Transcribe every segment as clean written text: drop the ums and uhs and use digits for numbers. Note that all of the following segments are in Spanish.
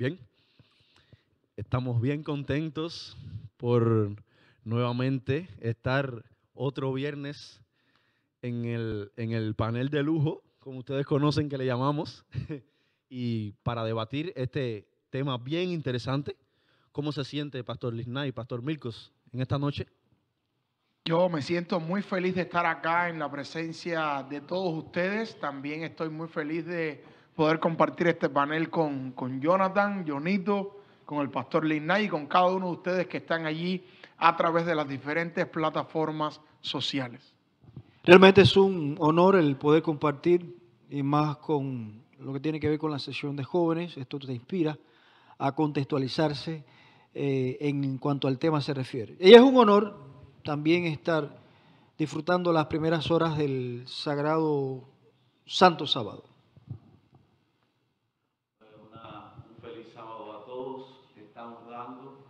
Bien, estamos bien contentos por nuevamente estar otro viernes en el panel de lujo, como ustedes conocen que le llamamos, y para debatir este tema bien interesante. ¿Cómo se siente Pastor Lisnay y Pastor Milcos en esta noche? Yo me siento muy feliz de estar acá en la presencia de todos ustedes. También estoy muy feliz de poder compartir este panel con Jonathan, Jonito, con el Pastor Lisnay y con cada uno de ustedes que están allí a través de las diferentes plataformas sociales. Realmente es un honor el poder compartir, y más con lo que tiene que ver con la sesión de jóvenes. Esto te inspira a contextualizarse en cuanto al tema se refiere. Y es un honor también estar disfrutando las primeras horas del sagrado Santo Sábado. Un feliz sábado a todos. Estamos dando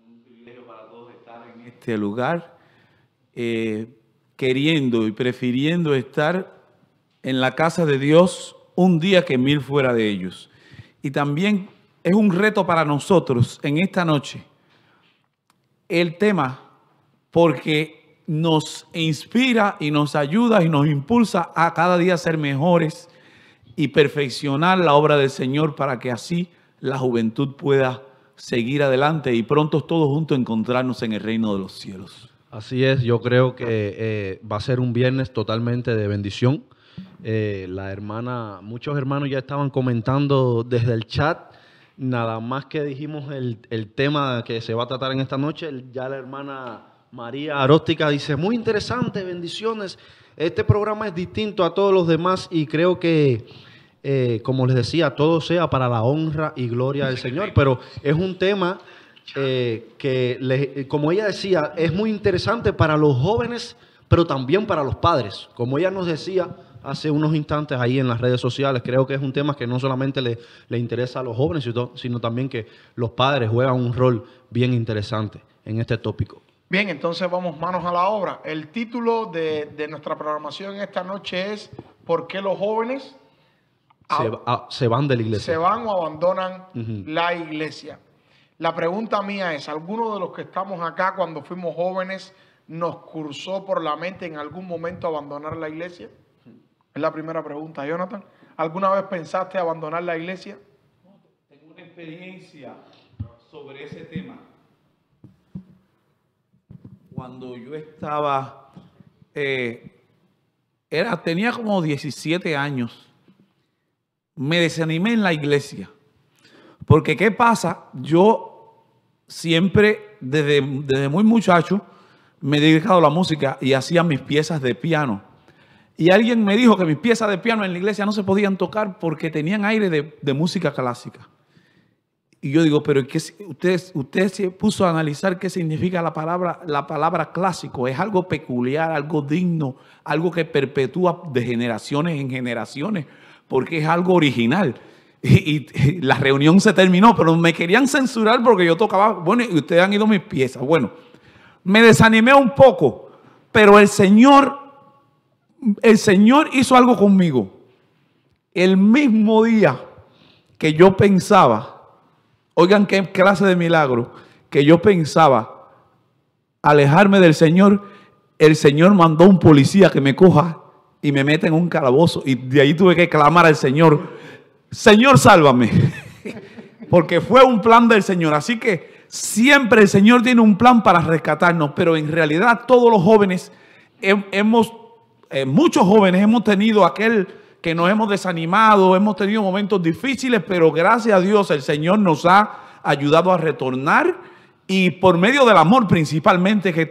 un privilegio para todos estar en este lugar, queriendo y prefiriendo estar en la casa de Dios un día que 1000 fuera de ellos. Y también es un reto para nosotros en esta noche el tema, porque nos inspira y nos ayuda y nos impulsa a cada día ser mejores y perfeccionar la obra del Señor, para que así la juventud pueda seguir adelante y pronto todos juntos encontrarnos en el reino de los cielos. Así es, yo creo que va a ser un viernes totalmente de bendición. Muchos hermanos ya estaban comentando desde el chat, nada más que dijimos el tema que se va a tratar en esta noche, ya la hermana María Aróstica dice, muy interesante, bendiciones. Este programa es distinto a todos los demás y creo que, como les decía, todo sea para la honra y gloria del Señor, pero es un tema como ella decía, es muy interesante para los jóvenes, pero también para los padres. Como ella nos decía hace unos instantes ahí en las redes sociales, creo que es un tema que no solamente le interesa a los jóvenes, sino también que los padres juegan un rol bien interesante en este tópico. Bien, entonces vamos manos a la obra. El título de nuestra programación esta noche es ¿por qué los jóvenes se van de la iglesia? Se van o abandonan la iglesia. La pregunta mía es, ¿alguno de los que estamos acá cuando fuimos jóvenes nos cursó por la mente en algún momento abandonar la iglesia? Es la primera pregunta, Jonathan. ¿Alguna vez pensaste abandonar la iglesia? Tengo una experiencia sobre ese tema. Cuando yo estaba, tenía como 17 años, me desanimé en la iglesia. Porque ¿qué pasa? Yo siempre, desde muy muchacho, me he dedicado a la música y hacía mis piezas de piano. Y alguien me dijo que mis piezas de piano en la iglesia no se podían tocar porque tenían aire de música clásica. Y yo digo, pero usted se puso a analizar qué significa la palabra clásico. Es algo peculiar, algo digno, algo que perpetúa de generaciones en generaciones, porque es algo original. Y la reunión se terminó, pero me querían censurar porque yo tocaba, bueno, y ustedes han ido mis piezas. Bueno, me desanimé un poco, pero el Señor hizo algo conmigo. El mismo día que yo pensaba, oigan qué clase de milagro, que yo pensaba alejarme del Señor, el Señor mandó un policía que me coja y me mete en un calabozo, y de ahí tuve que clamar al Señor, Señor, sálvame, porque fue un plan del Señor. Así que siempre el Señor tiene un plan para rescatarnos, pero en realidad todos los jóvenes, muchos jóvenes hemos tenido aquel que nos hemos desanimado, hemos tenido momentos difíciles, pero gracias a Dios el Señor nos ha ayudado a retornar, y por medio del amor principalmente, que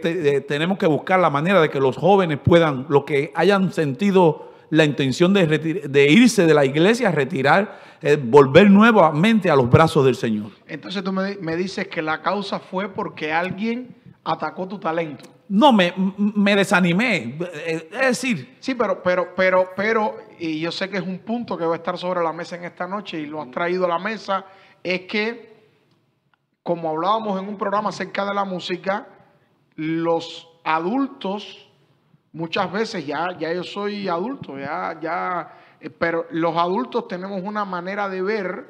tenemos que buscar la manera de que los jóvenes puedan, los que hayan sentido la intención de irse de la iglesia, retirar, volver nuevamente a los brazos del Señor. Entonces tú me dices que la causa fue porque alguien atacó tu talento. No, me desanimé, es decir. Sí, pero, y yo sé que es un punto que va a estar sobre la mesa en esta noche y lo has traído a la mesa, es que, como hablábamos en un programa acerca de la música, los adultos, muchas veces, ya yo soy adulto, pero los adultos tenemos una manera de ver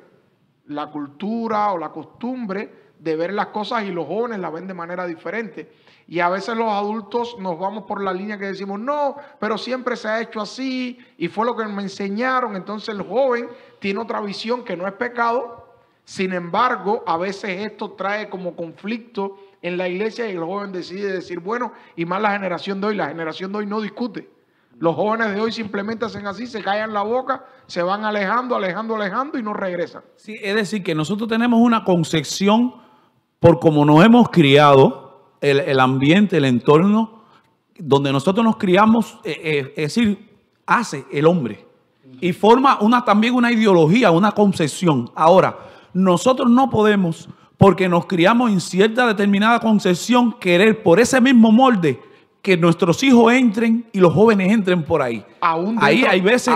la cultura o la costumbre de ver las cosas y los jóvenes la ven de manera diferente. Y a veces los adultos nos vamos por la línea que decimos, no, pero siempre se ha hecho así y fue lo que me enseñaron. Entonces el joven tiene otra visión que no es pecado. Sin embargo, a veces esto trae como conflicto en la iglesia y el joven decide decir, bueno, y más la generación de hoy. La generación de hoy no discute. Los jóvenes de hoy simplemente hacen así, se callan la boca, se van alejando y no regresan. Sí, es decir, que nosotros tenemos una concepción por cómo nos hemos criado, el ambiente, el entorno donde nosotros nos criamos, es decir, hace el hombre y forma también una ideología, una concepción. Ahora, nosotros no podemos, porque nos criamos en cierta determinada concepción, querer por ese mismo molde que nuestros hijos entren y los jóvenes entren por ahí. Hay veces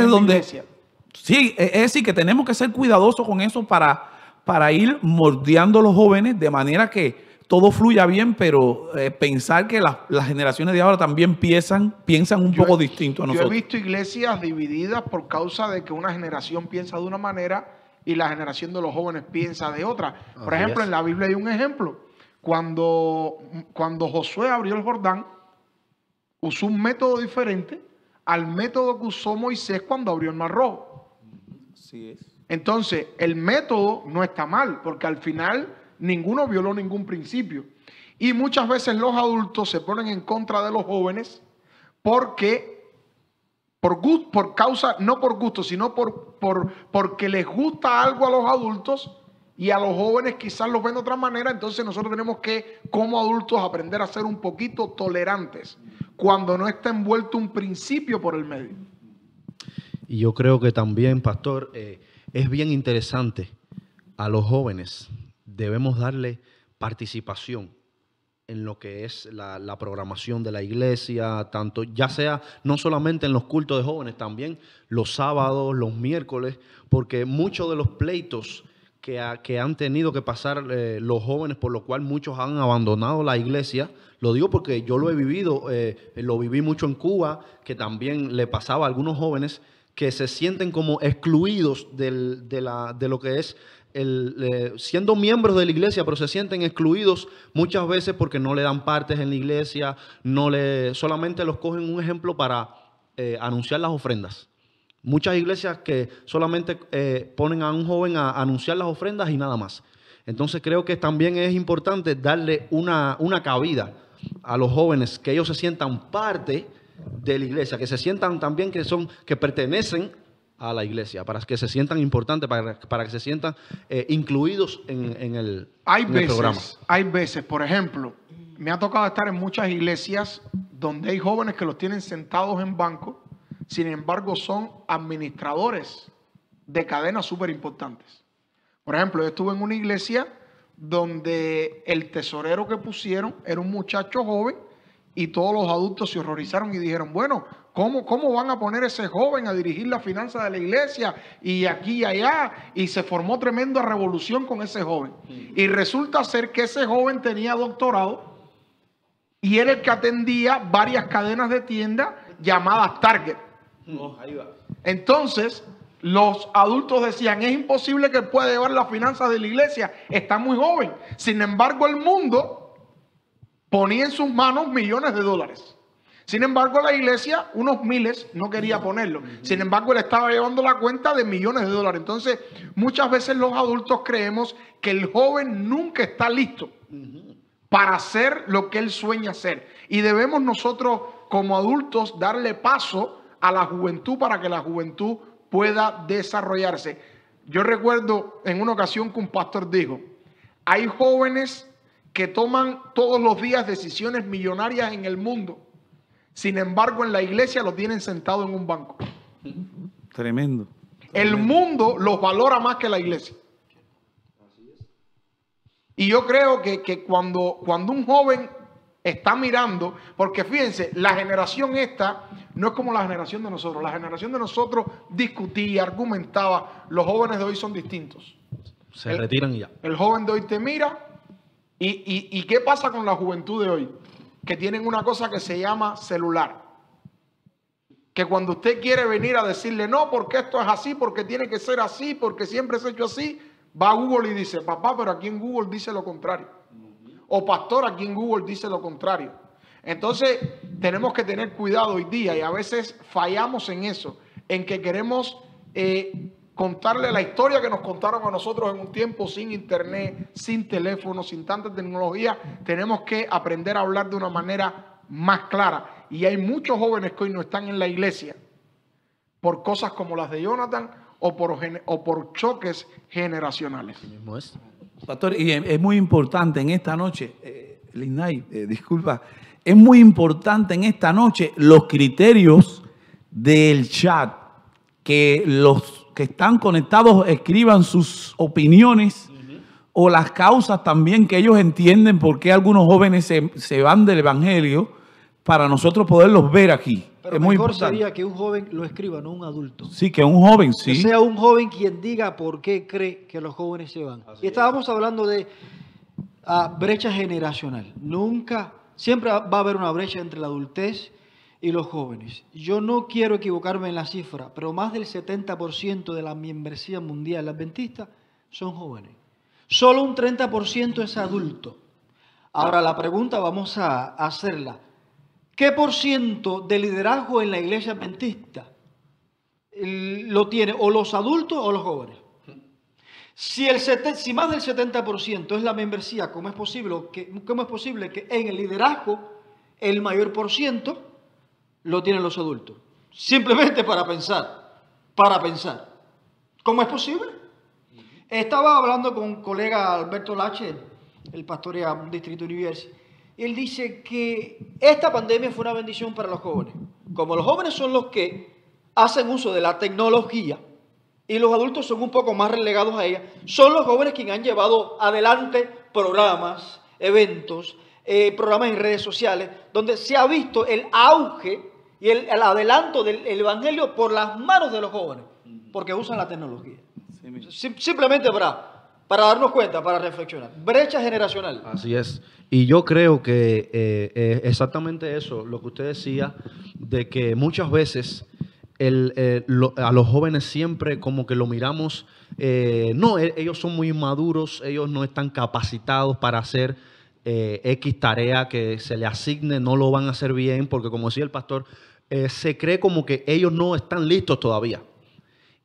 donde... Iglesia. Sí, es decir, que tenemos que ser cuidadosos con eso para ir moldeando a los jóvenes de manera que todo fluya bien, pero pensar que las generaciones de ahora también piensan un poco distinto a nosotros. Yo he visto iglesias divididas por causa de que una generación piensa de una manera y la generación de los jóvenes piensa de otra. Por ejemplo, en la Biblia hay un ejemplo. Cuando Josué abrió el Jordán, usó un método diferente al método que usó Moisés cuando abrió el Mar Rojo. Así es. Entonces, el método no está mal, porque al final ninguno violó ningún principio. Y muchas veces los adultos se ponen en contra de los jóvenes porque, no por gusto, sino porque les gusta algo a los adultos y a los jóvenes quizás los ven de otra manera. Entonces nosotros tenemos que, como adultos, aprender a ser un poquito tolerantes cuando no está envuelto un principio por el medio. Y yo creo que también, pastor, es bien interesante. A los jóvenes debemos darle participación en lo que es la programación de la iglesia, tanto ya sea no solamente en los cultos de jóvenes, también los sábados, los miércoles, porque muchos de los pleitos que han tenido que pasar los jóvenes, por lo cual muchos han abandonado la iglesia, lo digo porque yo lo he vivido, lo viví mucho en Cuba, que también le pasaba a algunos jóvenes que se sienten como excluidos de lo que es siendo miembros de la iglesia, pero se sienten excluidos muchas veces porque no le dan partes en la iglesia, solamente los cogen un ejemplo para anunciar las ofrendas. Muchas iglesias que solamente ponen a un joven a anunciar las ofrendas y nada más. Entonces creo que también es importante darle una cabida a los jóvenes, que ellos se sientan parte de la iglesia, que se sientan también que pertenecen a la iglesia, para que se sientan importantes, para que se sientan incluidos en el programa. Hay veces, por ejemplo, me ha tocado estar en muchas iglesias donde hay jóvenes que los tienen sentados en bancos, sin embargo son administradores de cadenas súper importantes. Por ejemplo, yo estuve en una iglesia donde el tesorero que pusieron era un muchacho joven y todos los adultos se horrorizaron y dijeron, bueno, ¿cómo van a poner ese joven a dirigir la finanza de la iglesia y aquí y allá? Y se formó tremenda revolución con ese joven. Y resulta ser que ese joven tenía doctorado y era el que atendía varias cadenas de tiendas llamadas Target. Entonces, los adultos decían, es imposible que pueda llevar las finanzas de la iglesia, está muy joven. Sin embargo, el mundo ponía en sus manos millones de dólares. Sin embargo, la iglesia, unos miles, no quería ponerlo. Sin embargo, él estaba llevando la cuenta de millones de dólares. Entonces, muchas veces los adultos creemos que el joven nunca está listo para hacer lo que él sueña hacer. Y debemos nosotros, como adultos, darle paso a la juventud para que la juventud pueda desarrollarse. Yo recuerdo en una ocasión que un pastor dijo, hay jóvenes que toman todos los días decisiones millonarias en el mundo. Sin embargo, en la iglesia lo tienen sentado en un banco. Tremendo. El mundo los valora más que la iglesia. Y yo creo que cuando un joven está mirando, porque fíjense, la generación esta no es como la generación de nosotros. La generación de nosotros discutía, argumentaba. Los jóvenes de hoy son distintos. Se retiran y ya. El joven de hoy te mira. ¿Y qué pasa con la juventud de hoy? Que tienen una cosa que se llama celular. Que cuando usted quiere venir a decirle, no, porque esto es así, porque tiene que ser así, porque siempre se ha hecho así, va a Google y dice, papá, pero aquí en Google dice lo contrario. O pastor, aquí en Google dice lo contrario. Entonces, tenemos que tener cuidado hoy día, y a veces fallamos en eso, en que queremos contarle la historia que nos contaron a nosotros en un tiempo sin internet, sin teléfono, sin tanta tecnología. Tenemos que aprender a hablar de una manera más clara. Y hay muchos jóvenes que hoy no están en la iglesia por cosas como las de Jonathan o por choques generacionales. Así mismo es. Pastor, y es muy importante en esta noche, Linnay, disculpa, es muy importante en esta noche los criterios del chat, que los que están conectados escriban sus opiniones o las causas también que ellos entienden por qué algunos jóvenes se van del evangelio, para nosotros poderlos ver aquí. Pero es muy mejor importante. sería que un joven lo escriba, no un adulto. Sí, que un joven, sí. Que sea un joven quien diga por qué cree que los jóvenes se van. Y estábamos hablando de brecha generacional. Siempre va a haber una brecha entre la adultez y los jóvenes. Yo no quiero equivocarme en la cifra, pero más del 70% de la membresía mundial adventista son jóvenes. Solo un 30% es adulto. Ahora la pregunta vamos a hacerla. ¿Qué por ciento de liderazgo en la iglesia adventista lo tiene o los adultos o los jóvenes? Si más del 70% es la membresía, ¿cómo es posible que en el liderazgo el mayor por ciento lo tienen los adultos? Simplemente para pensar. ¿Cómo es posible? Estaba hablando con un colega Alberto Lache, el pastorea un distrito universitario. Él dice que esta pandemia fue una bendición para los jóvenes. Como los jóvenes son los que hacen uso de la tecnología y los adultos son un poco más relegados a ella, son los jóvenes quienes han llevado adelante programas, eventos, programas en redes sociales, donde se ha visto el auge y el adelanto del evangelio por las manos de los jóvenes, porque usan la tecnología. Simplemente para darnos cuenta, para reflexionar. Brecha generacional. Así es. Y yo creo que exactamente eso, lo que usted decía, de que muchas veces a los jóvenes siempre como que lo miramos, ellos son muy inmaduros, ellos no están capacitados para hacer X tarea que se le asigne, no lo van a hacer bien, porque como decía el pastor, se cree como que ellos no están listos todavía.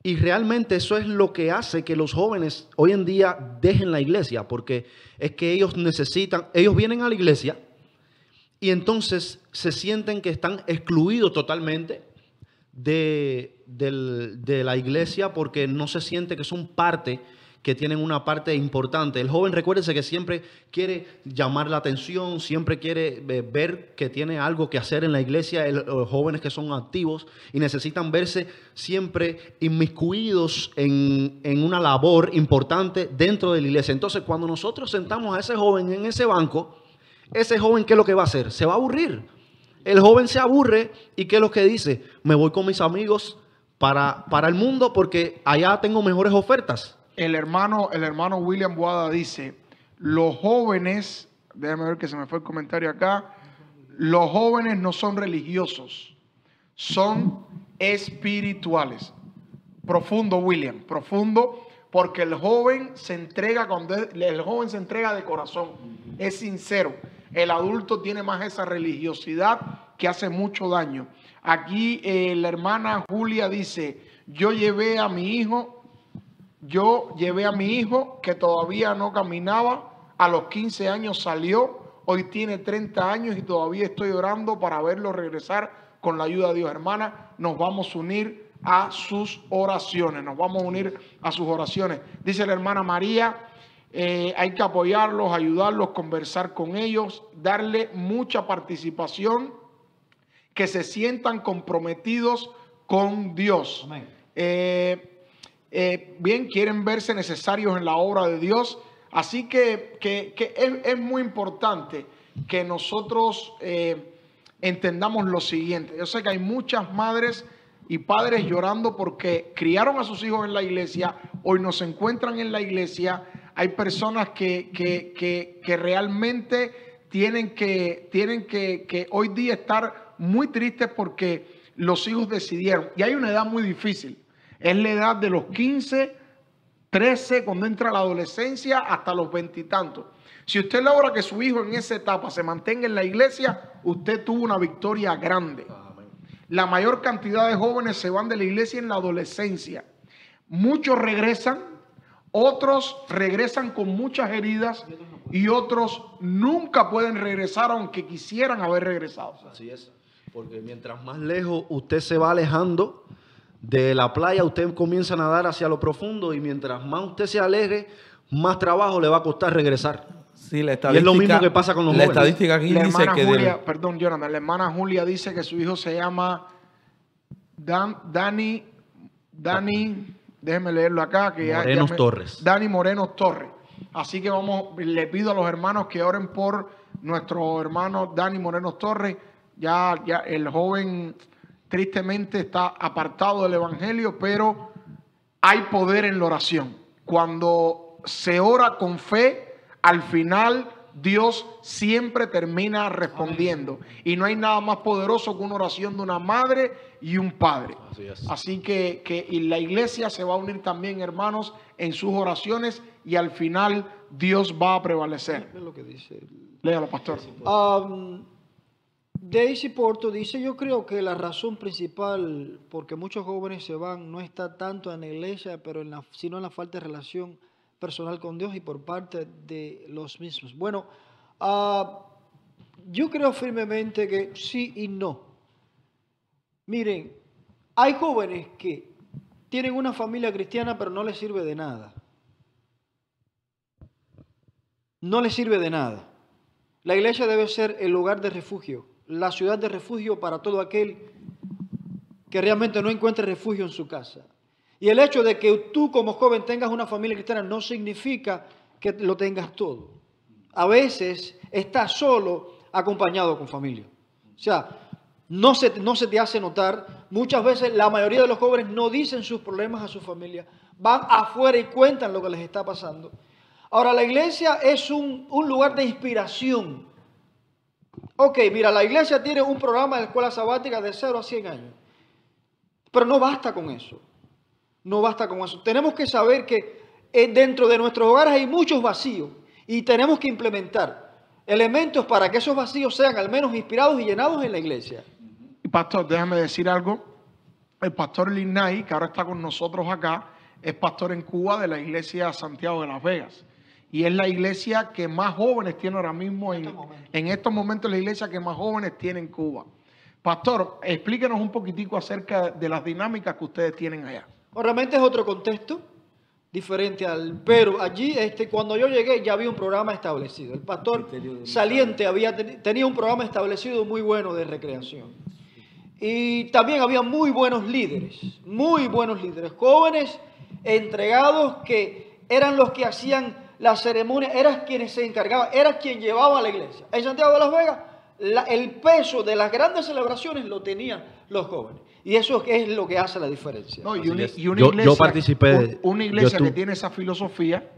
Y realmente eso es lo que hace que los jóvenes hoy en día dejen la iglesia, porque es que ellos vienen a la iglesia y entonces se sienten que están excluidos totalmente de la iglesia, porque no se siente que son parte, que tienen una parte importante. El joven, recuérdese que siempre quiere llamar la atención, siempre quiere ver que tiene algo que hacer en la iglesia. Los jóvenes que son activos y necesitan verse siempre inmiscuidos en una labor importante dentro de la iglesia. Entonces, cuando nosotros sentamos a ese joven en ese banco, ese joven, ¿qué es lo que va a hacer? Se va a aburrir. El joven se aburre y ¿qué es lo que dice? Me voy con mis amigos para el mundo porque allá tengo mejores ofertas. El hermano William Boada dice, los jóvenes, déjame ver que se me fue el comentario acá, los jóvenes no son religiosos, son espirituales. Profundo, William, profundo, porque el joven se entrega de corazón, es sincero. El adulto tiene más esa religiosidad que hace mucho daño. Aquí la hermana Julia dice, yo llevé a mi hijo que todavía no caminaba, a los 15 años salió, hoy tiene 30 años y todavía estoy orando para verlo regresar con la ayuda de Dios. Hermana, nos vamos a unir a sus oraciones, Dice la hermana María, hay que apoyarlos, ayudarlos, conversar con ellos, darle mucha participación, que se sientan comprometidos con Dios. Amén. Bien, quieren verse necesarios en la obra de Dios. Así que es muy importante que nosotros entendamos lo siguiente. Yo sé que hay muchas madres y padres llorando porque criaron a sus hijos en la iglesia, hoy no se encuentran en la iglesia. Hay personas que realmente tienen que hoy día estar muy tristes porque los hijos decidieron. Y hay una edad muy difícil. Es la edad de los 15, 13, cuando entra la adolescencia, hasta los 20 y tantos. Si usted logra que su hijo en esa etapa se mantenga en la iglesia, usted tuvo una victoria grande. La mayor cantidad de jóvenes se van de la iglesia en la adolescencia. Muchos regresan, otros regresan con muchas heridas y otros nunca pueden regresar aunque quisieran haber regresado. Así es, porque mientras más lejos usted se va alejando de la playa, usted comienza a nadar hacia lo profundo y mientras más usted se aleje, más trabajo le va a costar regresar. Sí, la Y es lo mismo que pasa con los la jóvenes. estadística aquí La dice hermana que Julia, perdón, Jonathan, la hermana Julia dice que su hijo se llama Dani, déjeme leerlo acá. Que Morenos Torres. Dani Morenos Torres. Así que le pido a los hermanos que oren por nuestro hermano Dani Morenos Torres. Ya el joven tristemente está apartado del evangelio, pero hay poder en la oración. Cuando se ora con fe, al final Dios siempre termina respondiendo. Y no hay nada más poderoso que una oración de una madre y un padre. Así que y la iglesia se va a unir también, hermanos, en sus oraciones y al final Dios va a prevalecer. Es lo que dice. Léalo, pastor. Daisy Porto dice, yo creo que la razón principal porque muchos jóvenes se van no está tanto en la iglesia, pero sino en la falta de relación personal con Dios y por parte de los mismos. Bueno, yo creo firmemente que sí y no. Miren, hay jóvenes que tienen una familia cristiana pero no les sirve de nada. No les sirve de nada. La iglesia debe ser el lugar de refugio, la ciudad de refugio para todo aquel que realmente no encuentre refugio en su casa. Y el hecho de que tú como joven tengas una familia cristiana no significa que lo tengas todo. A veces estás solo acompañado con familia. O sea, no se te hace notar. Muchas veces la mayoría de los jóvenes no dicen sus problemas a su familia. Van afuera y cuentan lo que les está pasando. Ahora, la iglesia es un lugar de inspiración. Ok, mira, la iglesia tiene un programa de escuela sabática de 0 a 100 años. Pero no basta con eso. No basta con eso. Tenemos que saber que dentro de nuestros hogares hay muchos vacíos y tenemos que implementar elementos para que esos vacíos sean al menos inspirados y llenados en la iglesia. Pastor, déjame decir algo. El pastor Linnay, que ahora está con nosotros acá, es pastor en Cuba de la iglesia Santiago de Las Vegas. Y es la iglesia que más jóvenes tiene ahora mismo en estos momentos, la iglesia que más jóvenes tiene en Cuba. Pastor, explíquenos un poquitico acerca de las dinámicas que ustedes tienen allá. Realmente es otro contexto diferente pero allí cuando yo llegué ya había un programa establecido. El pastor saliente tenía un programa establecido muy bueno de recreación. Y también había muy buenos líderes, jóvenes entregados que eran los que hacían la ceremonia, eran quienes se encargaban, era quien llevaba a la iglesia. En Santiago de Las Vegas, el peso de las grandes celebraciones lo tenían los jóvenes. Y eso es lo que hace la diferencia. No, y una iglesia, yo participé. Una iglesia que tiene esa filosofía,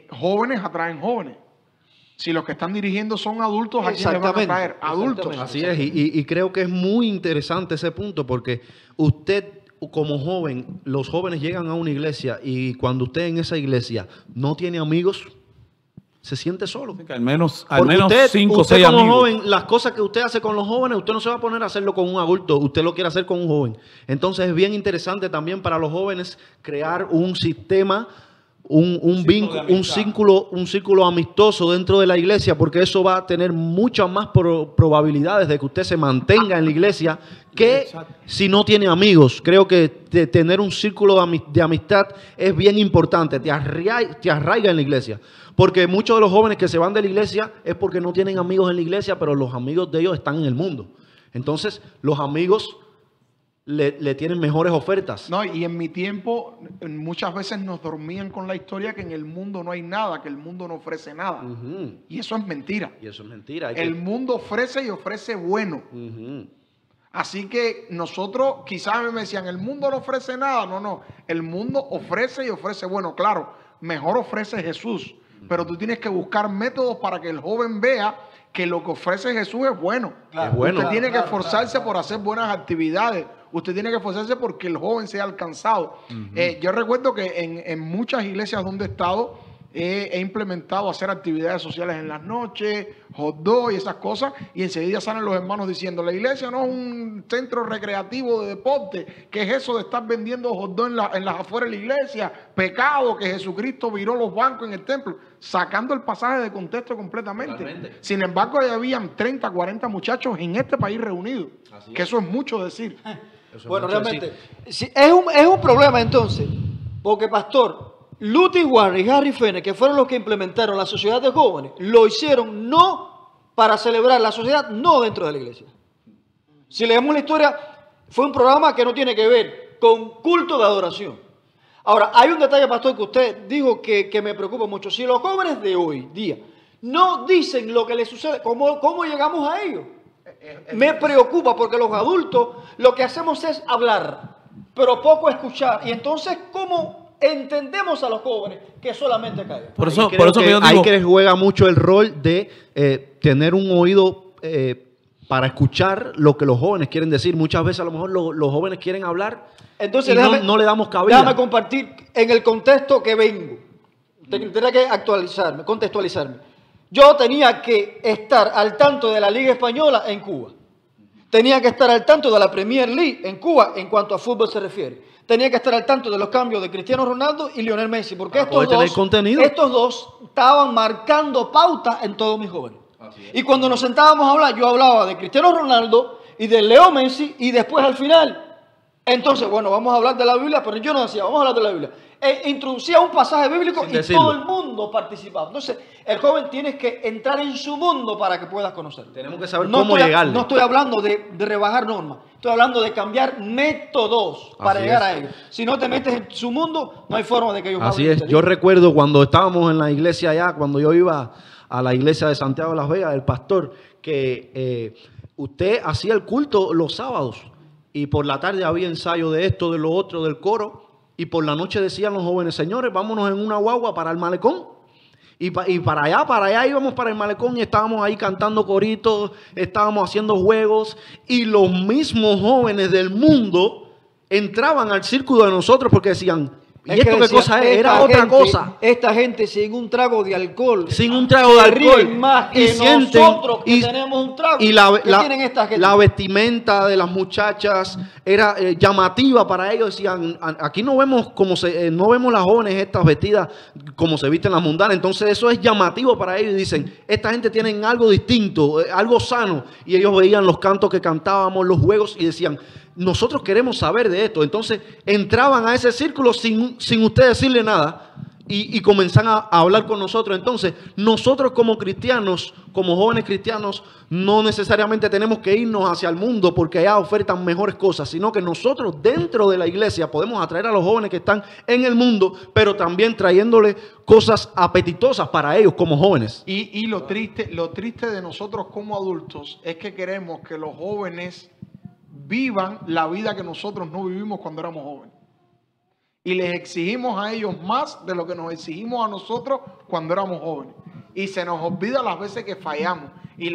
jóvenes atraen jóvenes. Si los que están dirigiendo son adultos, ¿a quién les van a traer? Adultos. Así es, y creo que es muy interesante ese punto porque usted como joven, los jóvenes llegan a una iglesia y cuando usted en esa iglesia no tiene amigos, se siente solo. Al menos usted, 5 o 6 como amigos. joven, las cosas que usted hace con los jóvenes, usted no se va a poner a hacerlo con un adulto, usted lo quiere hacer con un joven. Entonces es bien interesante también para los jóvenes crear un sistema, un círculo amistoso dentro de la iglesia, porque eso va a tener muchas más probabilidades de que usted se mantenga en la iglesia que si no tiene amigos. Creo que tener un círculo de amistad es bien importante, te arraiga en la iglesia. Porque muchos de los jóvenes que se van de la iglesia es porque no tienen amigos en la iglesia, pero los amigos de ellos están en el mundo. Entonces, los amigos le tienen mejores ofertas. No, y en mi tiempo muchas veces nos dormían con la historia que en el mundo no hay nada, que el mundo no ofrece nada. Y eso es mentira. El mundo ofrece y ofrece bueno. Así que nosotros, quizás me decían, el mundo no ofrece nada. No, el mundo ofrece y ofrece bueno. Claro, mejor ofrece Jesús. Pero tú tienes que buscar métodos para que el joven vea que lo que ofrece Jesús es bueno. Claro, es bueno. Usted tiene que esforzarse por hacer buenas actividades. Usted tiene que esforzarse porque el joven sea alcanzado. Yo recuerdo que en muchas iglesias donde he estado, he implementado hacer actividades sociales en las noches, hot dog y esas cosas, y enseguida salen los hermanos diciendo, la iglesia no es un centro recreativo de deporte, ¿qué es eso de estar vendiendo hot dog en las afueras de la iglesia? Pecado, que Jesucristo viró los bancos en el templo, sacando el pasaje de contexto completamente. Totalmente. Sin embargo, ahí habían 30, 40 muchachos en este país reunidos, Así que es. eso es mucho decir. Eso es Bueno, mucho realmente, decir. sí, es un problema entonces, porque pastor, Luther Warren y Harry Fenner, que fueron los que implementaron la sociedad de jóvenes, lo hicieron no para celebrar la sociedad, no dentro de la iglesia. Si leemos la historia, fue un programa que no tiene que ver con culto de adoración. Ahora, hay un detalle, pastor, que usted dijo que me preocupa mucho. Si los jóvenes de hoy día no dicen lo que les sucede, ¿cómo llegamos a ellos? Me preocupa porque los adultos lo que hacemos es hablar, pero poco escuchar. Y entonces, ¿cómo entendemos a los jóvenes que solamente callan? Por Ahí eso creo que yo ahí digo, que juega mucho el rol de tener un oído para escuchar lo que los jóvenes quieren decir. Muchas veces a lo mejor los jóvenes quieren hablar Entonces, y no le damos cabida. Déjame compartir en el contexto que vengo. Tendría que contextualizarme. Yo tenía que estar al tanto de la Liga Española en Cuba. Tenía que estar al tanto de la Premier League en Cuba en cuanto a fútbol se refiere. Tenía que estar al tanto de los cambios de Cristiano Ronaldo y Lionel Messi, porque Para poder tener contenido. estos dos estaban marcando pauta en todos mis jóvenes. Y cuando nos sentábamos a hablar, yo hablaba de Cristiano Ronaldo y de Leo Messi, y después al final, entonces, bueno, vamos a hablar de la Biblia, pero yo no decía, vamos a hablar de la Biblia. Introducía un pasaje bíblico Sin y decirlo. todo el mundo participaba. Entonces, el joven tiene que entrar en su mundo para que puedas conocerlo. Tenemos que saber cómo llegarle. No estoy hablando de rebajar normas, estoy hablando de cambiar métodos para Así llegar es. a ellos. Si no te metes en su mundo, no hay forma de que ellos Así hablen. es. Yo recuerdo cuando estábamos en la iglesia allá, cuando yo iba a la iglesia de Santiago de Las Vegas, el pastor, que usted hacía el culto los sábados y por la tarde había ensayo de esto, de lo otro, del coro, y por la noche decían los jóvenes, señores, vámonos en una guagua para el malecón. Y para allá íbamos para el malecón y estábamos ahí cantando coritos, estábamos haciendo juegos y los mismos jóvenes del mundo entraban al círculo de nosotros porque decían, ¿y Es que esto qué decía, cosa es? esta Era otra gente- cosa. Esta gente sin un trago de alcohol. Sin un trago de se ríen alcohol. más que Y sienten- nosotros que y- tenemos un trago. Y ¿Qué tienen esta gente? la vestimenta de las muchachas era llamativa para ellos. Decían, aquí no vemos no vemos las jóvenes estas vestidas como se visten las mundanas. Entonces eso es llamativo para ellos. Y dicen, esta gente tiene algo distinto, algo sano. Y ellos veían los cantos que cantábamos, los juegos y decían, nosotros queremos saber de esto. Entonces entraban a ese círculo sin usted decirle nada. Y comenzan a hablar con nosotros. Entonces, nosotros como cristianos, como jóvenes cristianos, no necesariamente tenemos que irnos hacia el mundo porque allá ofertan mejores cosas, sino que nosotros dentro de la iglesia podemos atraer a los jóvenes que están en el mundo, pero también trayéndole cosas apetitosas para ellos como jóvenes. Y lo triste de nosotros como adultos es que queremos que los jóvenes vivan la vida que nosotros no vivimos cuando éramos jóvenes. Y les exigimos a ellos más de lo que nos exigimos a nosotros cuando éramos jóvenes. Y se nos olvida las veces que fallamos. Y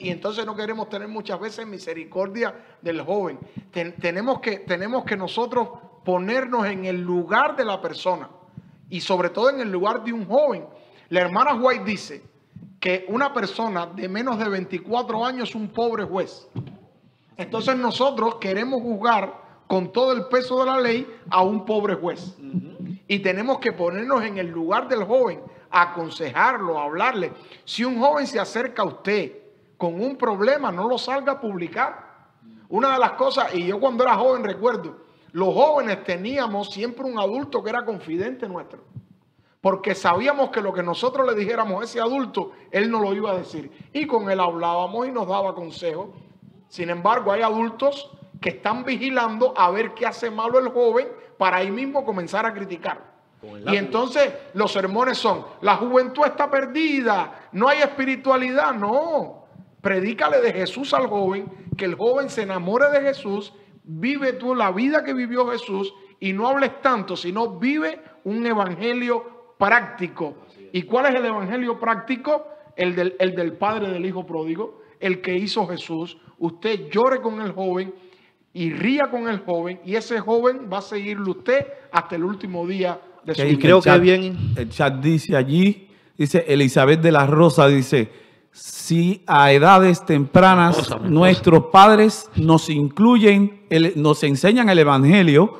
entonces no queremos tener muchas veces misericordia del joven. Tenemos que nosotros ponernos en el lugar de la persona. Y sobre todo en el lugar de un joven. La hermana White dice que una persona de menos de 24 años es un pobre juez. Entonces nosotros queremos juzgar con todo el peso de la ley a un pobre juez. Y tenemos que ponernos en el lugar del joven, aconsejarlo, hablarle. Si un joven se acerca a usted con un problema, no lo salga a publicar. Una de las cosas, y yo cuando era joven recuerdo, los jóvenes teníamos siempre un adulto que era confidente nuestro. Porque sabíamos que lo que nosotros le dijéramos a ese adulto, él no lo iba a decir. Y con él hablábamos y nos daba consejos. Sin embargo, hay adultos que están vigilando a ver qué hace malo el joven para ahí mismo comenzar a criticar. Y entonces los sermones son, la juventud está perdida, no hay espiritualidad. No, predícale de Jesús al joven, que el joven se enamore de Jesús, vive tú la vida que vivió Jesús y no hables tanto, sino vive un evangelio práctico. ¿Y cuál es el evangelio práctico? el del padre del hijo pródigo, el que hizo Jesús. Usted llore con el joven y ría con el joven, y ese joven va a seguirle usted hasta el último día de su Y vida. creo que bien. El chat dice allí, dice Elizabeth de la Rosa, dice, si a edades tempranas Mi esposa. nuestros padres nos incluyen, nos enseñan el Evangelio,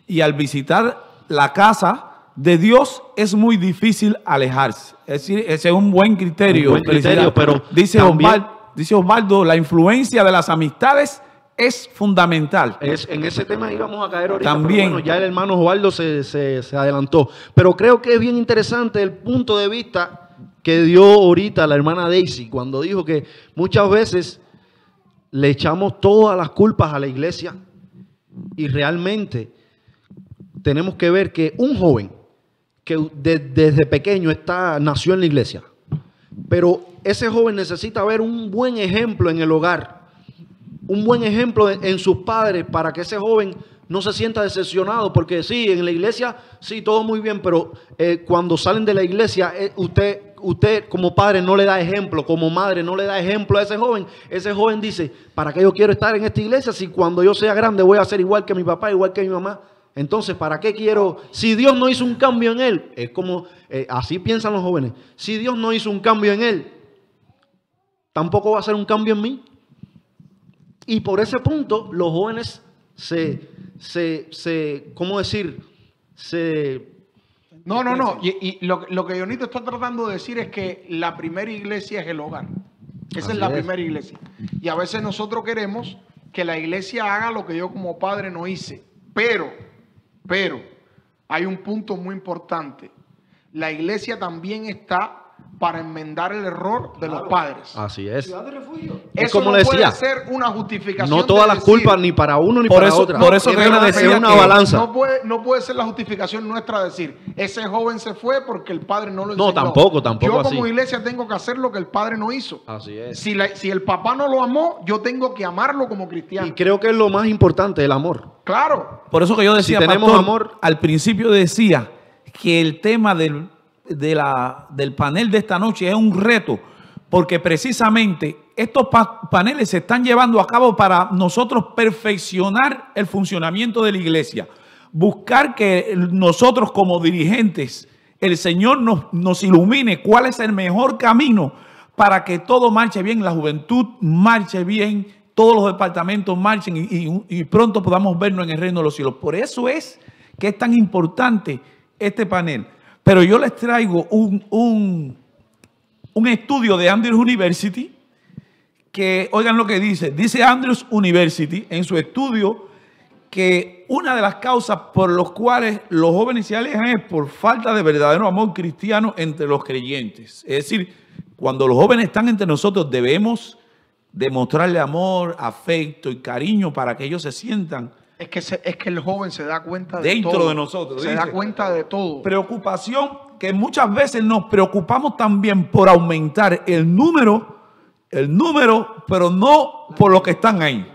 y al visitar la casa de Dios es muy difícil alejarse. Es decir, ese es un buen criterio. Un buen criterio, pero dice también- Osvaldo, la influencia de las amistades es fundamental. En ese tema íbamos a caer ahorita. También. Pero bueno, ya el hermano Osvaldo se adelantó. Pero creo que es bien interesante el punto de vista que dio ahorita la hermana Daisy cuando dijo que muchas veces le echamos todas las culpas a la iglesia, y realmente tenemos que ver que un joven que desde pequeño nació en la iglesia, pero ese joven necesita ver un buen ejemplo en el hogar, un buen ejemplo en sus padres, para que ese joven no se sienta decepcionado, porque sí, en la iglesia, sí, todo muy bien, pero cuando salen de la iglesia, usted como padre no le da ejemplo, como madre no le da ejemplo a ese joven dice, ¿para qué yo quiero estar en esta iglesia si cuando yo sea grande voy a ser igual que mi papá, igual que mi mamá? Entonces, ¿para qué quiero? Si Dios no hizo un cambio en él, es como, así piensan los jóvenes, si Dios no hizo un cambio en él, tampoco va a hacer un cambio en mí. Y por ese punto, los jóvenes ¿cómo decir? No. Y lo que Jonito está tratando de decir es que la primera iglesia es el hogar. Esa es la primera iglesia. Y a veces nosotros queremos que la iglesia haga lo que yo como padre no hice. Pero, hay un punto muy importante. La iglesia también está para enmendar el error de los padres. Así es. Ciudad de refugio. Es Eso como no le puede decía, ser una justificación. no todas de las decir, culpas ni para uno ni Por para eso- otra. por eso es que yo le una, decía es una que balanza. No puede ser la justificación nuestra decir, ese joven se fue porque el padre no lo No, enseñó. tampoco Yo así. como iglesia tengo que hacer lo que el padre no hizo. Así es. Si el papá no lo amó, yo tengo que amarlo como cristiano. Y creo que es lo más importante, el amor. Claro. Por eso que yo decía, Si tenemos pastor, amor- al principio decía que el tema del panel de esta noche es un reto, porque precisamente estos paneles se están llevando a cabo para nosotros perfeccionar el funcionamiento de la iglesia, buscar que nosotros como dirigentes, el Señor nos ilumine cuál es el mejor camino para que todo marche bien, la juventud marche bien, todos los departamentos marchen y pronto podamos vernos en el reino de los cielos. Por eso es que es tan importante este panel. Pero yo les traigo un estudio de Andrews University, que oigan lo que dice. Dice Andrews University en su estudio que una de las causas por las cuales los jóvenes se alejan es por falta de verdadero amor cristiano entre los creyentes. Es decir, cuando los jóvenes están entre nosotros debemos demostrarle amor, afecto y cariño para que ellos se sientan Es que el joven se da cuenta de dentro todo. de nosotros. Se da cuenta de todo. Preocupación que muchas veces nos preocupamos también por aumentar el número, pero no por los que están ahí.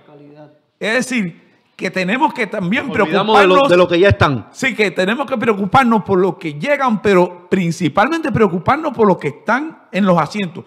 Es decir, que tenemos que también Olvidamos preocuparnos de lo que ya están. Sí, que tenemos que preocuparnos por los que llegan, pero principalmente preocuparnos por los que están en los asientos.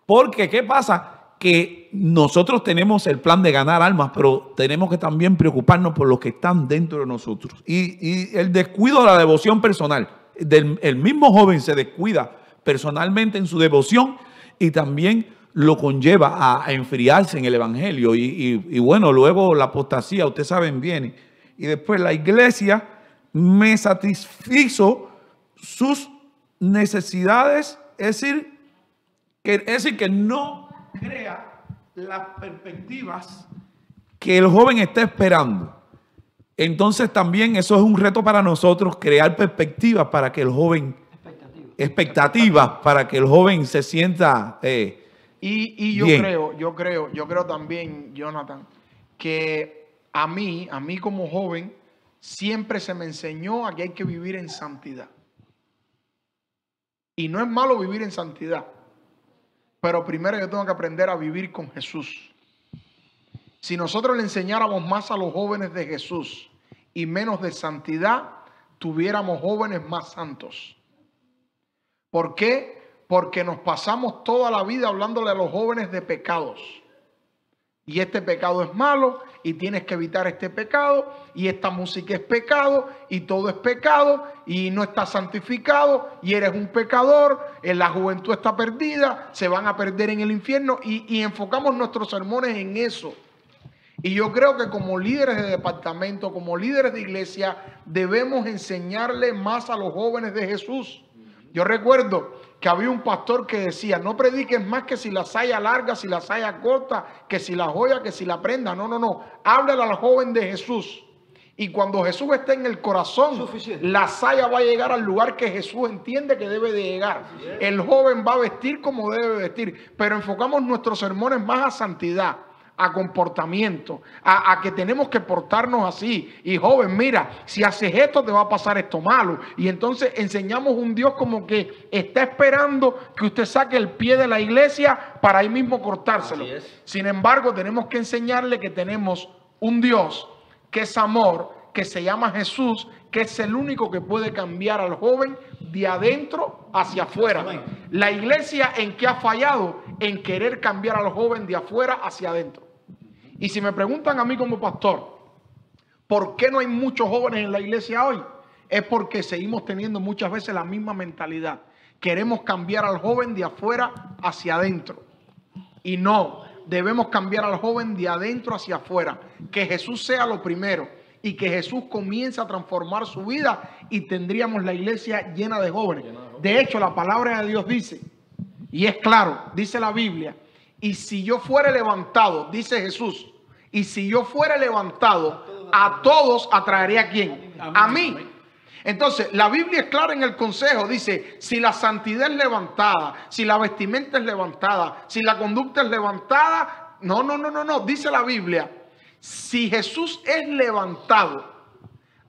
Porque, ¿qué pasa? Que nosotros tenemos el plan de ganar almas, pero tenemos que también preocuparnos por los que están dentro de nosotros. Y el descuido de la devoción personal. El mismo joven se descuida personalmente en su devoción y también lo conlleva a enfriarse en el evangelio. Y bueno, luego la apostasía, ustedes saben bien. Y después la iglesia me satisfizo sus necesidades, es decir que no crea las perspectivas que el joven está esperando. Entonces también eso es un reto para nosotros, crear perspectivas para que el joven, expectativas para que el joven se sienta Y yo bien. creo también, Jonathan, que a mí como joven, siempre se me enseñó a que hay que vivir en santidad. Y no es malo vivir en santidad, pero primero yo tengo que aprender a vivir con Jesús. Si nosotros le enseñáramos más a los jóvenes de Jesús y menos de santidad, tuviéramos jóvenes más santos. ¿Por qué? Porque nos pasamos toda la vida hablándole a los jóvenes de pecados. Y este pecado es malo y tienes que evitar este pecado y esta música es pecado y todo es pecado y no estás santificado y eres un pecador, la juventud está perdida, se van a perder en el infierno y enfocamos nuestros sermones en eso. Y yo creo que como líderes de departamento, como líderes de iglesia, debemos enseñarle más a los jóvenes de Jesús. Yo recuerdo que había un pastor que decía, no prediques más que si la saya larga, si la saya corta, que si la joya, que si la prenda. No, no, no. Háblale al joven de Jesús. Y cuando Jesús esté en el corazón, Suficiente. la saya va a llegar al lugar que Jesús entiende que debe de llegar. El joven va a vestir como debe vestir. Pero enfocamos nuestros sermones más a santidad, a comportamiento, a que tenemos que portarnos así. Y joven, mira, si haces esto te va a pasar esto malo. Y entonces enseñamos un Dios como que está esperando que usted saque el pie de la iglesia para ahí mismo cortárselo. Así es. Sin embargo, tenemos que enseñarle que tenemos un Dios que es amor, que se llama Jesús, que es el único que puede cambiar al joven de adentro hacia afuera. Amén. La iglesia, ¿en qué ha fallado? En querer cambiar al joven de afuera hacia adentro. Y si me preguntan a mí como pastor, ¿por qué no hay muchos jóvenes en la iglesia hoy? Es porque seguimos teniendo muchas veces la misma mentalidad. Queremos cambiar al joven de afuera hacia adentro. Y no, debemos cambiar al joven de adentro hacia afuera. Que Jesús sea lo primero y que Jesús comience a transformar su vida y tendríamos la iglesia llena de jóvenes. De hecho, la palabra de Dios dice, y es claro, dice la Biblia, y si yo fuera levantado, dice Jesús, y si yo fuera levantado, a todos atraeré a quién, a mí. Entonces, la Biblia es clara en el consejo, dice, si la santidad es levantada, si la vestimenta es levantada, si la conducta es levantada, no, dice la Biblia, si Jesús es levantado,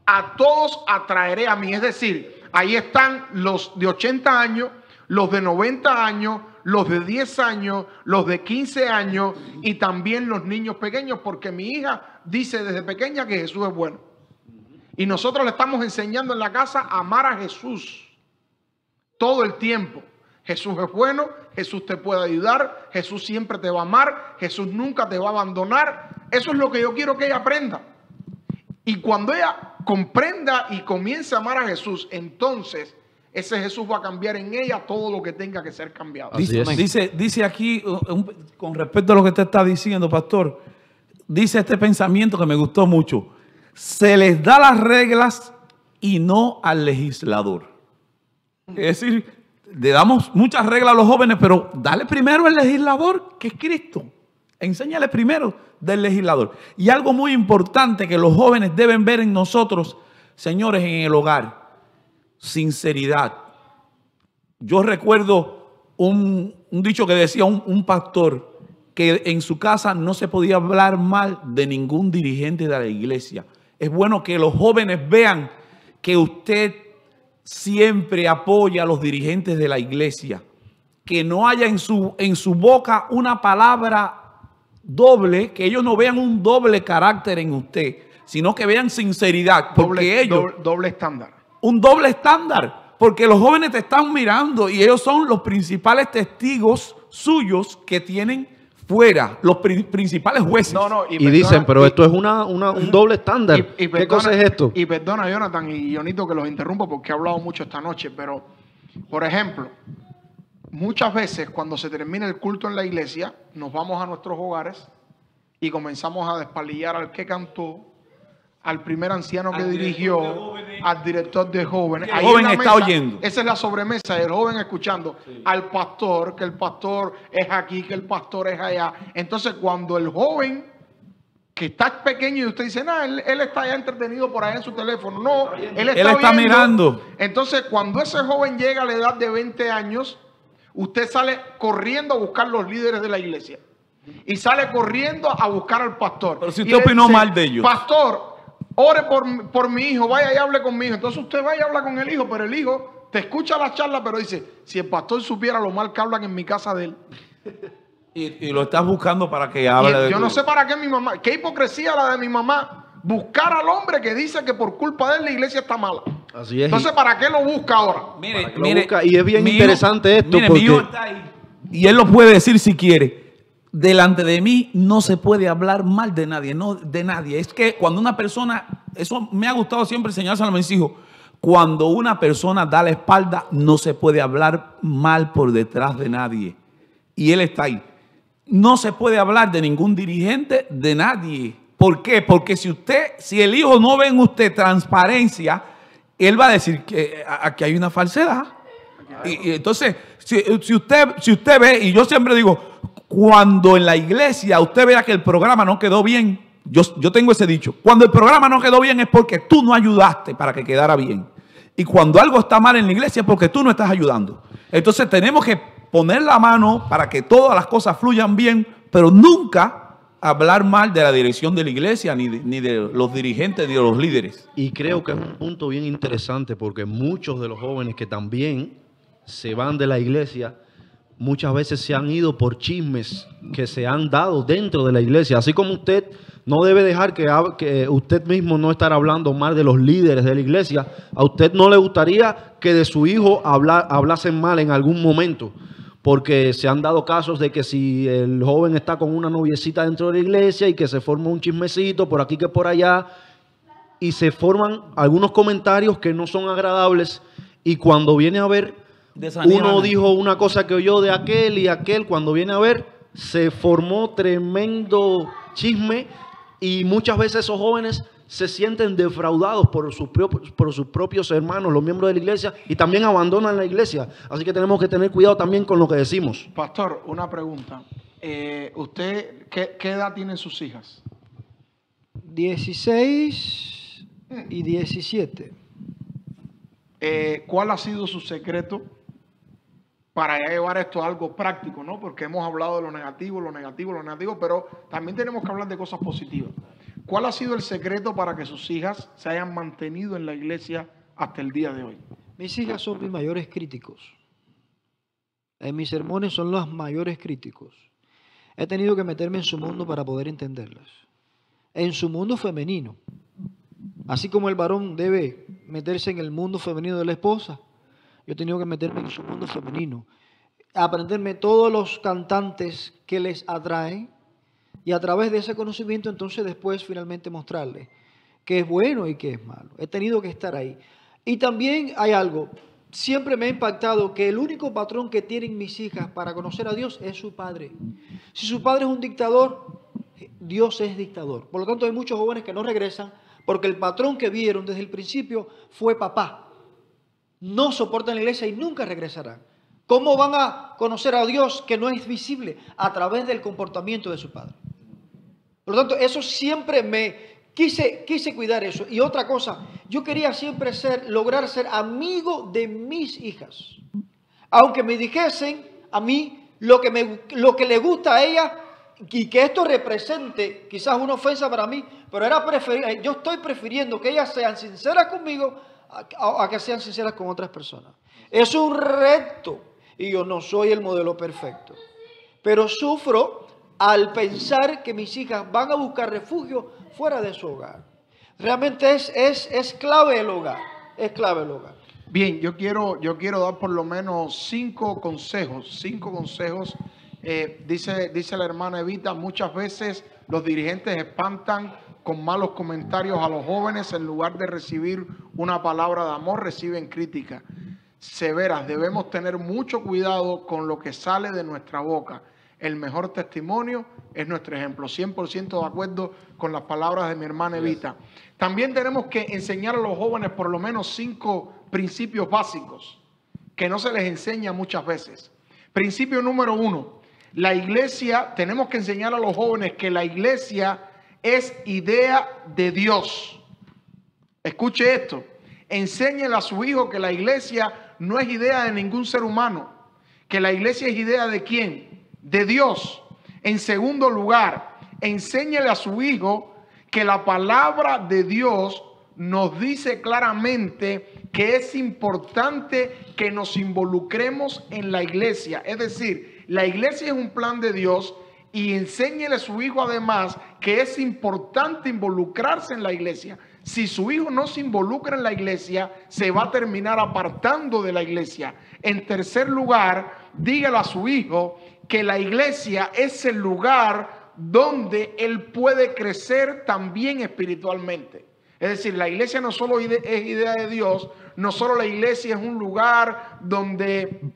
a todos atraeré a mí. Es decir, ahí están los de 80 años, los de 90 años, los de 10 años, los de 15 años y también los niños pequeños, porque mi hija dice desde pequeña que Jesús es bueno. Y nosotros le estamos enseñando en la casa a amar a Jesús todo el tiempo. Jesús es bueno, Jesús te puede ayudar, Jesús siempre te va a amar, Jesús nunca te va a abandonar. Eso es lo que yo quiero que ella aprenda. Y cuando ella comprenda y comience a amar a Jesús, entonces ese Jesús va a cambiar en ella todo lo que tenga que ser cambiado. Así es. Dice aquí, con respecto a lo que usted está diciendo, pastor, dice este pensamiento que me gustó mucho. Se les da las reglas y no al legislador. Es decir, le damos muchas reglas a los jóvenes, pero dale primero al legislador, que es Cristo. Enséñale primero del legislador. Y algo muy importante que los jóvenes deben ver en nosotros, señores, en el hogar: sinceridad. Yo recuerdo un dicho que decía un pastor, que en su casa no se podía hablar mal de ningún dirigente de la iglesia. Es bueno que los jóvenes vean que usted siempre apoya a los dirigentes de la iglesia, que no haya en su boca una palabra doble, que ellos no vean un doble carácter en usted, sino que vean sinceridad, porque doble estándar. Un doble estándar, porque los jóvenes te están mirando y ellos son los principales testigos suyos que tienen fuera, los principales jueces. Y dicen, pero esto es un doble estándar. ¿Qué cosa es esto? Y perdona, Jonathan y Jonito, que los interrumpo porque he hablado mucho esta noche, pero, por ejemplo, muchas veces cuando se termina el culto en la iglesia, nos vamos a nuestros hogares y comenzamos a despalillar al que cantó, al primer anciano que dirigió, al director de jóvenes. El joven está oyendo. Esa es la sobremesa, el joven escuchando, sí, al pastor, que el pastor es aquí, que el pastor es allá. Entonces, cuando el joven que está pequeño y usted dice, no, él está ya entretenido por allá en su teléfono. No, él está mirando. Entonces, cuando ese joven llega a la edad de 20 años, usted sale corriendo a buscar los líderes de la iglesia. Y sale corriendo a buscar al pastor. Pero si usted opinó mal de ellos. Pastor, ore por mi hijo, vaya y hable con mi hijo. Entonces usted vaya y habla con el hijo, pero el hijo te escucha la charla, pero dice, si el pastor supiera lo mal que hablan en mi casa de él. Y lo estás buscando para que hable. Yo no sé para qué mi mamá, qué hipocresía la de mi mamá, buscar al hombre que dice que por culpa de él la iglesia está mala. Así es. Entonces, ¿para qué lo busca ahora? Mire, Lo busca, y es bien interesante esto mire, porque... mi hijo está ahí, y él lo puede decir si quiere. Delante de mí no se puede hablar mal de nadie, no de nadie. Es que cuando una persona, eso me ha gustado siempre enseñárselo a mis hijos, cuando una persona da la espalda no se puede hablar mal por detrás de nadie. Y él está ahí. No se puede hablar de ningún dirigente, de nadie. ¿Por qué? Porque si el hijo no ve en usted transparencia, él va a decir que aquí hay una falsedad. Y entonces, si usted ve, y yo siempre digo, cuando en la iglesia usted vea que el programa no quedó bien, yo tengo ese dicho, cuando el programa no quedó bien es porque tú no ayudaste para que quedara bien. Y cuando algo está mal en la iglesia es porque tú no estás ayudando. Entonces tenemos que poner la mano para que todas las cosas fluyan bien, pero nunca hablar mal de la dirección de la iglesia, ni de los dirigentes, ni de los líderes. Y creo que es un punto bien interesante porque muchos de los jóvenes que también se van de la iglesia, muchas veces se han ido por chismes que se han dado dentro de la iglesia. Así como usted no debe dejar que usted mismo no estar hablando mal de los líderes de la iglesia, a usted no le gustaría que de su hijo hablasen mal en algún momento. Porque se han dado casos de que si el joven está con una noviecita dentro de la iglesia y que se forma un chismecito por aquí que por allá y se forman algunos comentarios que no son agradables y cuando viene a ver, uno dijo una cosa que oyó de aquel y aquel, cuando viene a ver, se formó tremendo chisme y muchas veces esos jóvenes se sienten defraudados por sus propios hermanos, los miembros de la iglesia, y también abandonan la iglesia. Así que tenemos que tener cuidado también con lo que decimos. Pastor, una pregunta. ¿Usted qué edad tienen sus hijas? 16 y 17. ¿Cuál ha sido su secreto para llevar esto a algo práctico, ¿no? Porque hemos hablado de lo negativo, pero también tenemos que hablar de cosas positivas. ¿Cuál ha sido el secreto para que sus hijas se hayan mantenido en la iglesia hasta el día de hoy? Mis hijas son mis mayores críticos. En mis sermones son los mayores críticos. He tenido que meterme en su mundo para poder entenderlas. En su mundo femenino. Así como el varón debe meterse en el mundo femenino de la esposa, yo he tenido que meterme en su mundo femenino. Aprenderme todos los cantantes que les atraen y a través de ese conocimiento entonces después finalmente mostrarles qué es bueno y qué es malo. He tenido que estar ahí. Y también hay algo, siempre me ha impactado que el único patrón que tienen mis hijas para conocer a Dios es su padre. Si su padre es un dictador, Dios es dictador. Por lo tanto hay muchos jóvenes que no regresan porque el patrón que vieron desde el principio fue papá. No soportan la iglesia y nunca regresarán. ¿Cómo van a conocer a Dios que no es visible? A través del comportamiento de su padre. Por lo tanto, eso siempre me quise cuidar eso. Y otra cosa, yo quería siempre lograr ser amigo de mis hijas. Aunque me dijesen a mí lo que le gusta a ella y que esto represente quizás una ofensa para mí, pero yo estoy prefiriendo que ellas sean sinceras conmigo a que sean sinceras con otras personas. Es un reto y yo no soy el modelo perfecto. Pero sufro al pensar que mis hijas van a buscar refugio fuera de su hogar. Realmente es clave el hogar. Es clave el hogar. Bien, yo quiero dar por lo menos 5 consejos. Dice la hermana Evita, muchas veces los dirigentes espantan con malos comentarios a los jóvenes. En lugar de recibir una palabra de amor, reciben críticas severas. Debemos tener mucho cuidado con lo que sale de nuestra boca. El mejor testimonio es nuestro ejemplo. 100% de acuerdo con las palabras de mi hermana Evita. También tenemos que enseñar a los jóvenes por lo menos 5 principios básicos que no se les enseña muchas veces. Principio número 1. La iglesia, tenemos que enseñar a los jóvenes que la iglesia es idea de Dios. Escuche esto. Enséñele a su hijo que la iglesia no es idea de ningún ser humano. Que la iglesia es idea de ¿quién? De Dios. En segundo lugar, enséñele a su hijo que la palabra de Dios nos dice claramente que es importante que nos involucremos en la iglesia. Es decir, la iglesia es un plan de Dios y enséñele a su hijo además que es importante involucrarse en la iglesia. Si su hijo no se involucra en la iglesia, se va a terminar apartando de la iglesia. En tercer lugar, dígale a su hijo que la iglesia es el lugar donde él puede crecer también espiritualmente. Es decir, la iglesia no solo es idea de Dios, no solo la iglesia es un lugar donde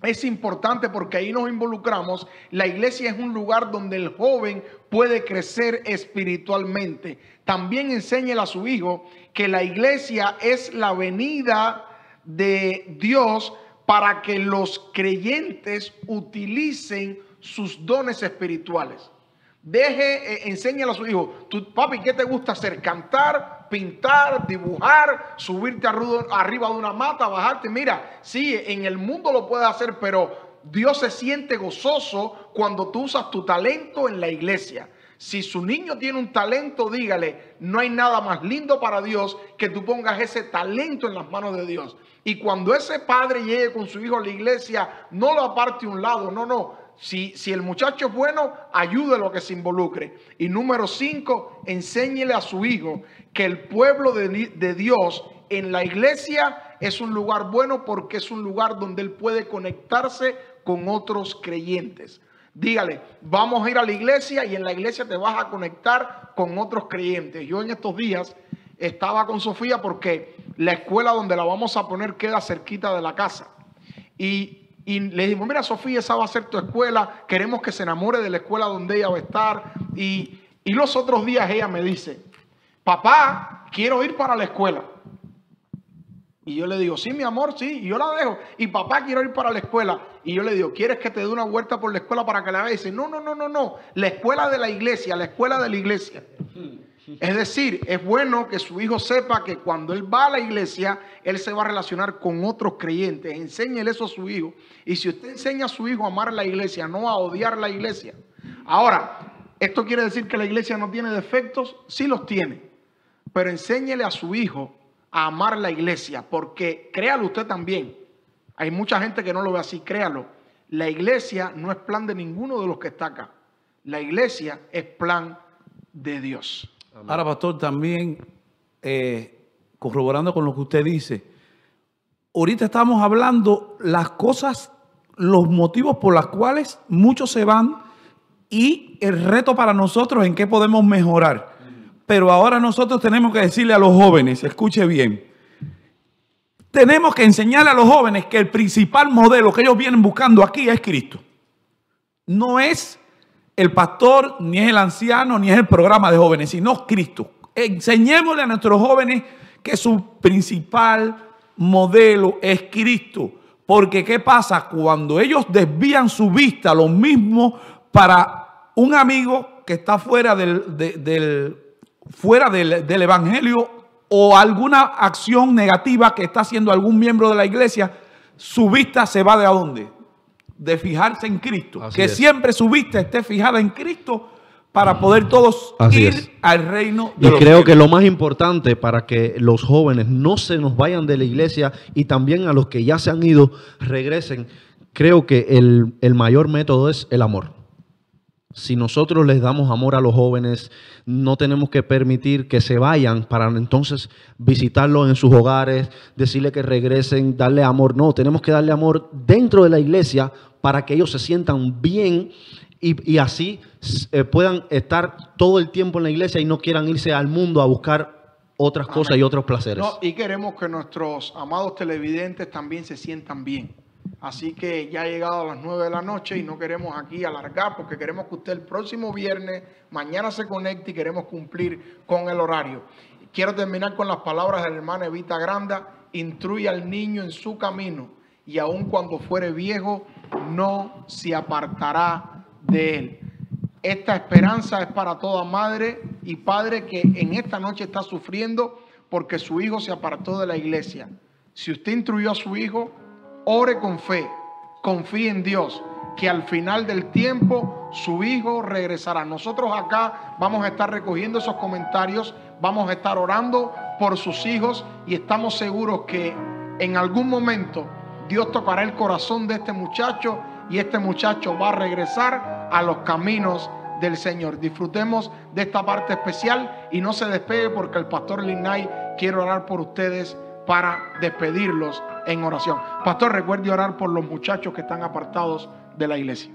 es importante porque ahí nos involucramos. La iglesia es un lugar donde el joven puede crecer espiritualmente. También enséñele a su hijo que la iglesia es la venida de Dios para que los creyentes utilicen sus dones espirituales. Enséñale a su hijo, papi, ¿qué te gusta hacer? Cantar, pintar, dibujar, subirte arriba de una mata, bajarte. Mira, sí, en el mundo lo puedes hacer, pero Dios se siente gozoso cuando tú usas tu talento en la iglesia. Si su niño tiene un talento, dígale, no hay nada más lindo para Dios que tú pongas ese talento en las manos de Dios. Y cuando ese padre llegue con su hijo a la iglesia, no lo aparte a un lado, no. Si el muchacho es bueno, ayúdelo a que se involucre. Y número 5, enséñele a su hijo que el pueblo de Dios en la iglesia es un lugar bueno porque es un lugar donde él puede conectarse con otros creyentes. Dígale, vamos a ir a la iglesia y en la iglesia te vas a conectar con otros creyentes. Yo en estos días estaba con Sofía porque la escuela donde la vamos a poner queda cerquita de la casa. Y le dijimos, mira Sofía, esa va a ser tu escuela, queremos que se enamore de la escuela donde ella va a estar. Y los otros días ella me dice, papá, quiero ir para la escuela. Y yo le digo, sí, mi amor, sí, y yo la dejo. Y papá, quiero ir para la escuela. Y yo le digo, ¿quieres que te dé una vuelta por la escuela para que la veas? Y dice, no, la escuela de la iglesia, la escuela de la iglesia. Es decir, es bueno que su hijo sepa que cuando él va a la iglesia, él se va a relacionar con otros creyentes. Enséñele eso a su hijo. Y si usted enseña a su hijo a amar la iglesia, no a odiar la iglesia. Ahora, ¿esto quiere decir que la iglesia no tiene defectos? Sí los tiene. Pero enséñele a su hijo a amar la iglesia, porque créalo usted también. Hay mucha gente que no lo ve así, créalo. La iglesia no es plan de ninguno de los que está acá. La iglesia es plan de Dios. Amén. Ahora, pastor, también corroborando con lo que usted dice, ahorita estamos hablando las cosas, los motivos por los cuales muchos se van y el reto para nosotros en qué podemos mejorar. Pero ahora nosotros tenemos que decirle a los jóvenes, escuche bien, tenemos que enseñarle a los jóvenes que el principal modelo que ellos vienen buscando aquí es Cristo. No es el pastor, ni es el anciano, ni es el programa de jóvenes, sino Cristo. Enseñémosle a nuestros jóvenes que su principal modelo es Cristo. Porque ¿qué pasa? Cuando ellos desvían su vista, lo mismo para un amigo que está fuera del evangelio o alguna acción negativa que está haciendo algún miembro de la iglesia, su vista se va ¿de a dónde? De fijarse en Cristo. Así que es. Siempre su vista esté fijada en Cristo para poder todos ir al reino de los cielos. Y creo que lo más importante para que los jóvenes no se nos vayan de la iglesia y también a los que ya se han ido regresen, creo que el mayor método es el amor. Si nosotros les damos amor a los jóvenes, no tenemos que permitir que se vayan para entonces visitarlos en sus hogares, decirle que regresen, darle amor. No, tenemos que darle amor dentro de la iglesia para que ellos se sientan bien y así puedan estar todo el tiempo en la iglesia y no quieran irse al mundo a buscar otras cosas y otros placeres. No, y queremos que nuestros amados televidentes también se sientan bien. Así que ya ha llegado a las 9 de la noche y no queremos aquí alargar porque queremos que usted el próximo viernes, mañana se conecte y queremos cumplir con el horario. Quiero terminar con las palabras de la hermana Evita Granda. Instruye al niño en su camino y aun cuando fuere viejo no se apartará de él. Esta esperanza es para toda madre y padre que en esta noche está sufriendo porque su hijo se apartó de la iglesia. Si usted instruyó a su hijo, ore con fe, confíe en Dios, que al final del tiempo su hijo regresará. Nosotros acá vamos a estar recogiendo esos comentarios, vamos a estar orando por sus hijos y estamos seguros que en algún momento Dios tocará el corazón de este muchacho y este muchacho va a regresar a los caminos del Señor. Disfrutemos de esta parte especial y no se despegue, porque el pastor Lignay quiere orar por ustedes para despedirlos en oración. Pastor, recuerde orar por los muchachos que están apartados de la iglesia.